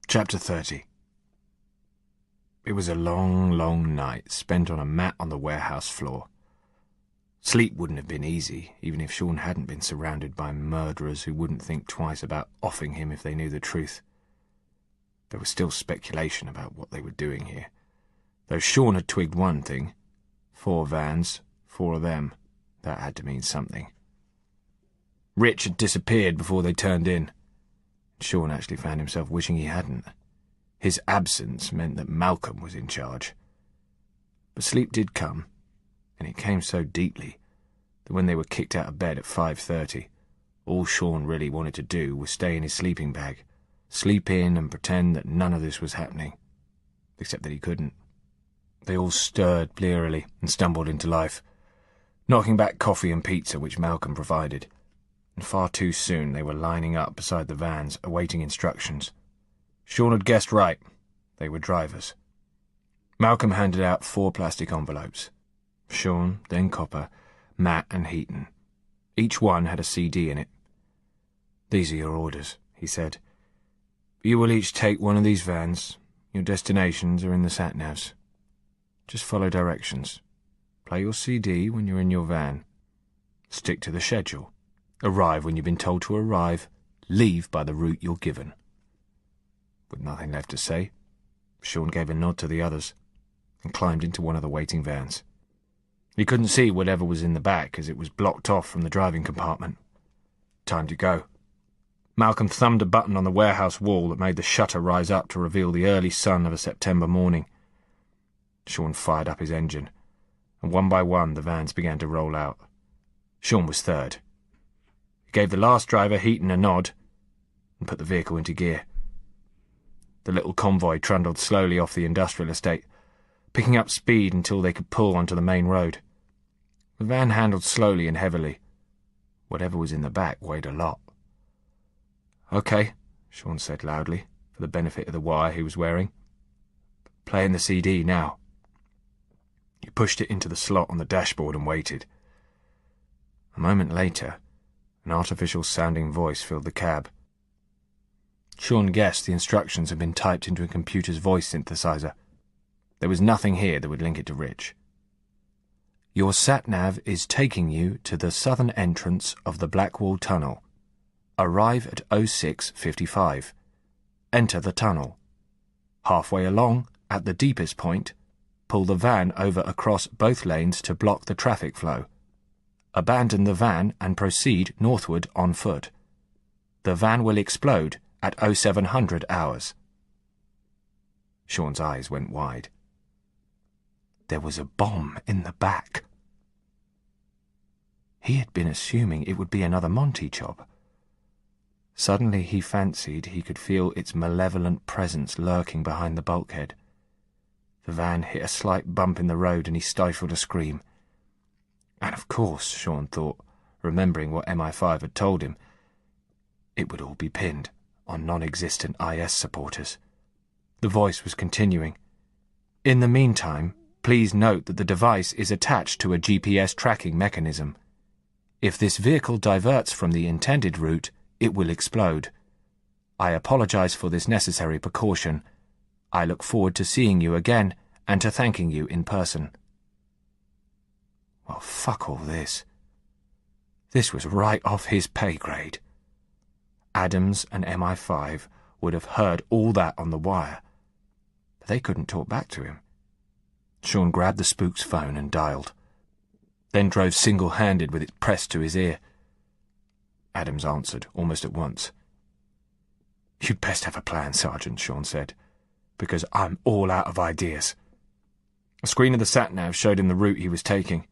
Chapter 30. It was a long, long night, spent on a mat on the warehouse floor. Sleep wouldn't have been easy, even if Sean hadn't been surrounded by murderers who wouldn't think twice about offing him if they knew the truth. There was still speculation about what they were doing here. Though Sean had twigged one thing: 4 vans, 4 of them. That had to mean something. Rich had disappeared before they turned in. Sean actually found himself wishing he hadn't. His absence meant that Malcolm was in charge. But sleep did come, and it came so deeply that when they were kicked out of bed at 5:30, all Sean really wanted to do was stay in his sleeping bag, sleep in and pretend that none of this was happening. Except that he couldn't. They all stirred blearily and stumbled into life, knocking back coffee and pizza which Malcolm provided. And far too soon they were lining up beside the vans, awaiting instructions. Sean had guessed right. They were drivers. Malcolm handed out 4 plastic envelopes. Sean, then Copper, Matt and Heaton. Each one had a CD in it. "These are your orders," he said. "You will each take one of these vans. Your destinations are in the sat-navs. Just follow directions. Play your CD when you're in your van. Stick to the schedule. Arrive when you've been told to arrive. Leave by the route you're given." With nothing left to say, Sean gave a nod to the others and climbed into one of the waiting vans. He couldn't see whatever was in the back as it was blocked off from the driving compartment. Time to go. Malcolm thumbed a button on the warehouse wall that made the shutter rise up to reveal the early sun of a September morning. Sean fired up his engine, and one by one the vans began to roll out. Sean was third. He gave the last driver, Heaton, a nod and put the vehicle into gear. The little convoy trundled slowly off the industrial estate, picking up speed until they could pull onto the main road. The van handled slowly and heavily. Whatever was in the back weighed a lot. "Okay," Sean said loudly, for the benefit of the wire he was wearing. "Playing the CD now." He pushed it into the slot on the dashboard and waited. A moment later, an artificial-sounding voice filled the cab. Sean guessed the instructions had been typed into a computer's voice synthesizer. There was nothing here that would link it to Rich. "Your sat-nav is taking you to the southern entrance of the Blackwall Tunnel. Arrive at 06:55. Enter the tunnel. Halfway along, at the deepest point, pull the van over across both lanes to block the traffic flow. Abandon the van and proceed northward on foot. The van will explode at 0700 hours. Sean's eyes went wide. There was a bomb in the back. He had been assuming it would be another Monty job. Suddenly he fancied he could feel its malevolent presence lurking behind the bulkhead. The van hit a slight bump in the road and he stifled a scream. And of course, Sean thought, remembering what MI5 had told him, it would all be pinned on non-existent IS supporters. The voice was continuing. "In the meantime, please note that the device is attached to a GPS tracking mechanism. If this vehicle diverts from the intended route, it will explode. I apologize for this necessary precaution. I look forward to seeing you again and to thanking you in person." Well, fuck all this. This was right off his pay grade. Adams and MI5 would have heard all that on the wire, but they couldn't talk back to him. Sean grabbed the spook's phone and dialed, then drove single-handed with it pressed to his ear. Adams answered almost at once. "You'd best have a plan, Sergeant," Sean said, "because I'm all out of ideas." A screen of the sat-nav showed him the route he was taking.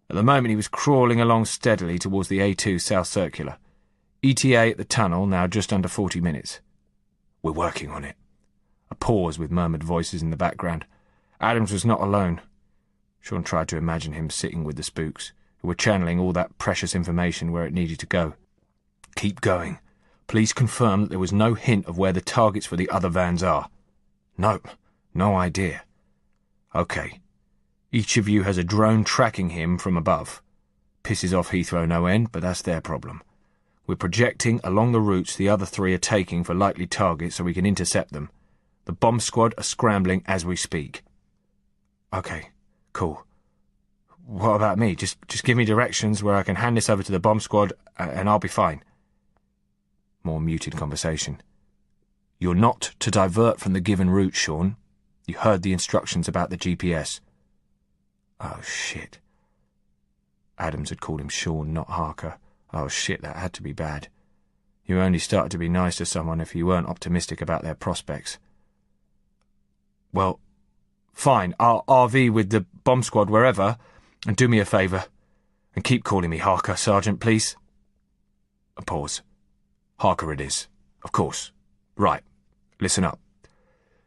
At the moment he was crawling along steadily towards the A2 South Circular. ETA at the tunnel, now just under 40 minutes. "We're working on it." A pause with murmured voices in the background. Adams was not alone. Sean tried to imagine him sitting with the spooks, who were channeling all that precious information where it needed to go. "Keep going. Please confirm that there was no hint of where the targets for the other vans are." "Nope. No idea." "Okay. Each of you has a drone tracking him from above. Pisses off Heathrow no end, but that's their problem. We're projecting along the routes the other three are taking for likely targets so we can intercept them. The bomb squad are scrambling as we speak. Okay, cool. What about me? Just give me directions where I can hand this over to the bomb squad and I'll be fine. More muted conversation. You're not to divert from the given route, Sean. You heard the instructions about the GPS. Oh, shit. Adams had called him Sean, not Harker. Oh, shit, that had to be bad. You only started to be nice to someone if you weren't optimistic about their prospects. Well, fine, I'll RV with the bomb squad wherever, and do me a favour, and keep calling me Harker, Sergeant, please. A pause. Harker it is, of course. Right, listen up.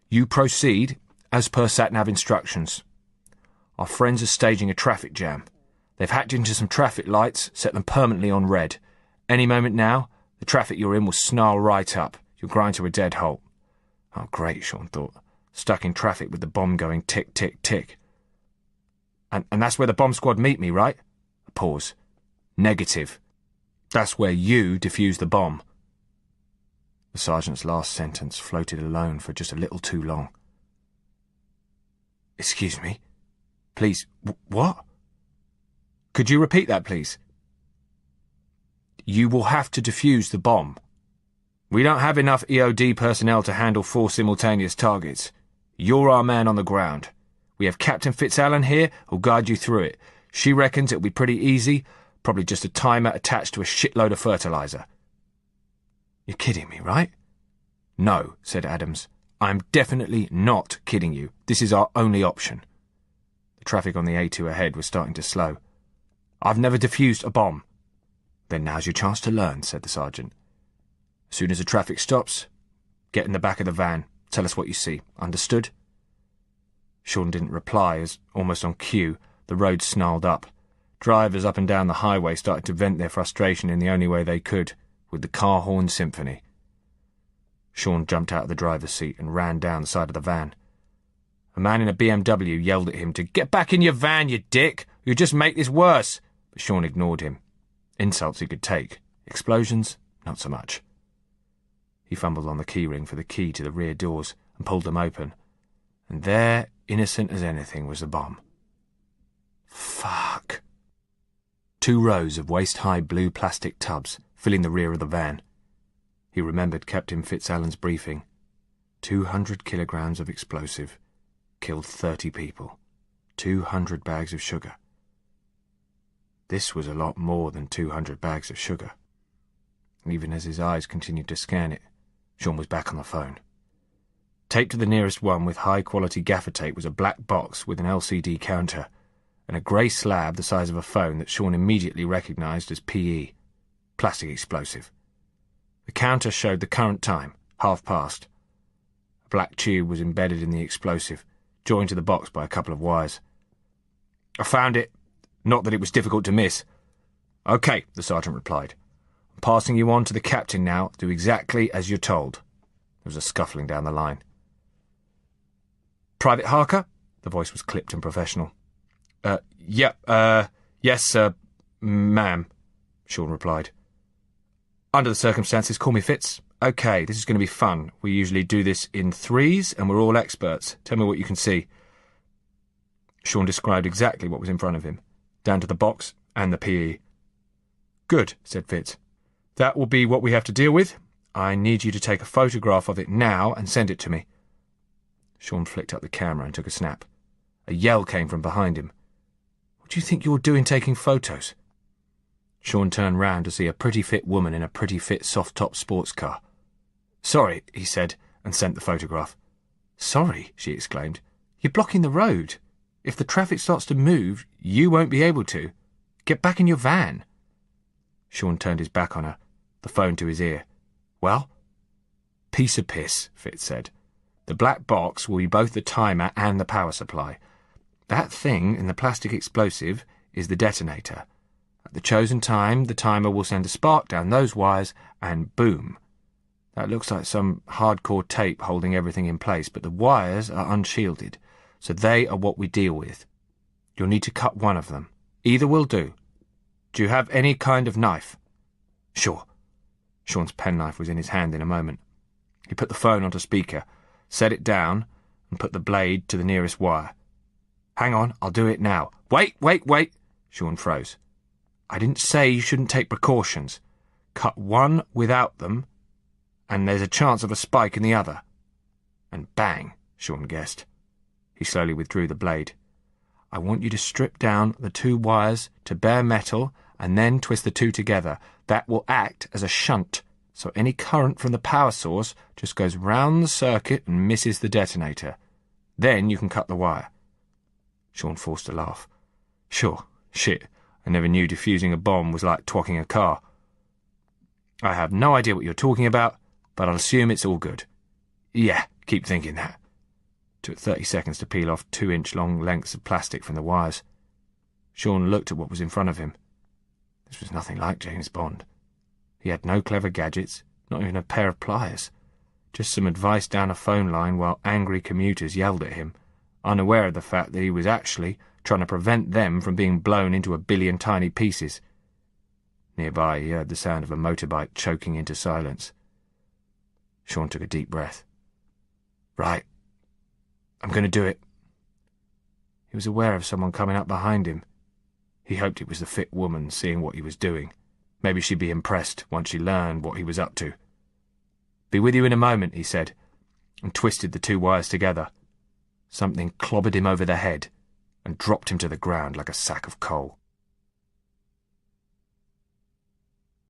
You proceed as per sat-nav instructions. Our friends are staging a traffic jam. They've hacked into some traffic lights, set them permanently on red. Any moment now, the traffic you're in will snarl right up. You'll grind to a dead halt. Oh, great, Sean thought. Stuck in traffic with the bomb going tick, tick, tick. And that's where the bomb squad meet me, right? A pause. Negative. That's where you defuse the bomb. The sergeant's last sentence floated alone for just a little too long. Excuse me? Please, what? Could you repeat that, please? You will have to defuse the bomb. We don't have enough EOD personnel to handle 4 simultaneous targets. You're our man on the ground. We have Captain Fitzallen here who'll guide you through it. She reckons it'll be pretty easy, probably just a timer attached to a shitload of fertilizer. You're kidding me, right? No, said Adams. I'm definitely not kidding you. This is our only option. The traffic on the A2 ahead was starting to slow. I've never defused a bomb. Then now's your chance to learn, said the sergeant. As soon as the traffic stops, get in the back of the van. Tell us what you see. Understood? Sean didn't reply as, almost on cue, the road snarled up. Drivers up and down the highway started to vent their frustration in the only way they could, with the car horn symphony. Sean jumped out of the driver's seat and ran down the side of the van. A man in a BMW yelled at him to get back in your van, you dick! You'll just make this worse! But Sean ignored him. Insults he could take. Explosions, not so much. He fumbled on the keyring for the key to the rear doors and pulled them open. And there, innocent as anything, was the bomb. Fuck. 2 rows of waist-high blue plastic tubs filling the rear of the van. He remembered Captain Fitzallen's briefing. 200 kilograms of explosive. Killed 30 people. 200 bags of sugar. This was a lot more than 200 bags of sugar. Even as his eyes continued to scan it, Sean was back on the phone. Taped to the nearest one with high-quality gaffer tape was a black box with an LCD counter and a grey slab the size of a phone that Sean immediately recognised as PE, plastic explosive. The counter showed the current time, past. A black tube was embedded in the explosive, joined to the box by a couple of wires. I found it. Not that it was difficult to miss. Okay, the sergeant replied. I'm passing you on to the captain now. Do exactly as you're told. There was a scuffling down the line. Private Harker? The voice was clipped and professional. Yes, ma'am, Sean replied. Under the circumstances, call me Fitz. Okay, this is going to be fun. We usually do this in 3s, and we're all experts. Tell me what you can see. Sean described exactly what was in front of him, down to the box and the PE. Good, said Fitz. That will be what we have to deal with. I need you to take a photograph of it now and send it to me. Sean flicked up the camera and took a snap. A yell came from behind him. What do you think you're doing taking photos? Sean turned round to see a pretty fit woman in a pretty fit soft-top sports car. Sorry, he said, and sent the photograph. Sorry, she exclaimed. You're blocking the road. If the traffic starts to move, you won't be able to. Get back in your van. Sean turned his back on her, the phone to his ear. Well? Piece of piss, Fitz said. The black box will be both the timer and the power supply. That thing in the plastic explosive is the detonator. At the chosen time, the timer will send a spark down those wires, and boom. That looks like some hardcore tape holding everything in place, but the wires are unshielded, so they are what we deal with. You'll need to cut one of them. Either will do. Do you have any kind of knife? Sure. Sean's penknife was in his hand in a moment. He put the phone onto speaker, set it down, and put the blade to the nearest wire. "Hang on, I'll do it now." "Wait, wait, wait!" Sean froze. "I didn't say you shouldn't take precautions. Cut one without them, and there's a chance of a spike in the other." And bang, Sean guessed. He slowly withdrew the blade. "I want you to strip down the two wires to bare metal and then twist the two together. That will act as a shunt, so any current from the power source just goes round the circuit and misses the detonator. Then you can cut the wire." Sean forced a laugh. "Sure, shit, I never knew defusing a bomb was like twocking a car. I have no idea what you're talking about, but I'll assume it's all good. Yeah, keep thinking that." Took 30 seconds to peel off 2-inch-long lengths of plastic from the wires. Sean looked at what was in front of him. This was nothing like James Bond. He had no clever gadgets, not even a pair of pliers. Just some advice down a phone line while angry commuters yelled at him, unaware of the fact that he was actually trying to prevent them from being blown into a billion tiny pieces. Nearby, he heard the sound of a motorbike choking into silence. Sean took a deep breath. "Right. I'm going to do it." He was aware of someone coming up behind him. He hoped it was the fit woman, seeing what he was doing. Maybe she'd be impressed once she learned what he was up to. "Be with you in a moment," he said, and twisted the two wires together. Something clobbered him over the head and dropped him to the ground like a sack of coal.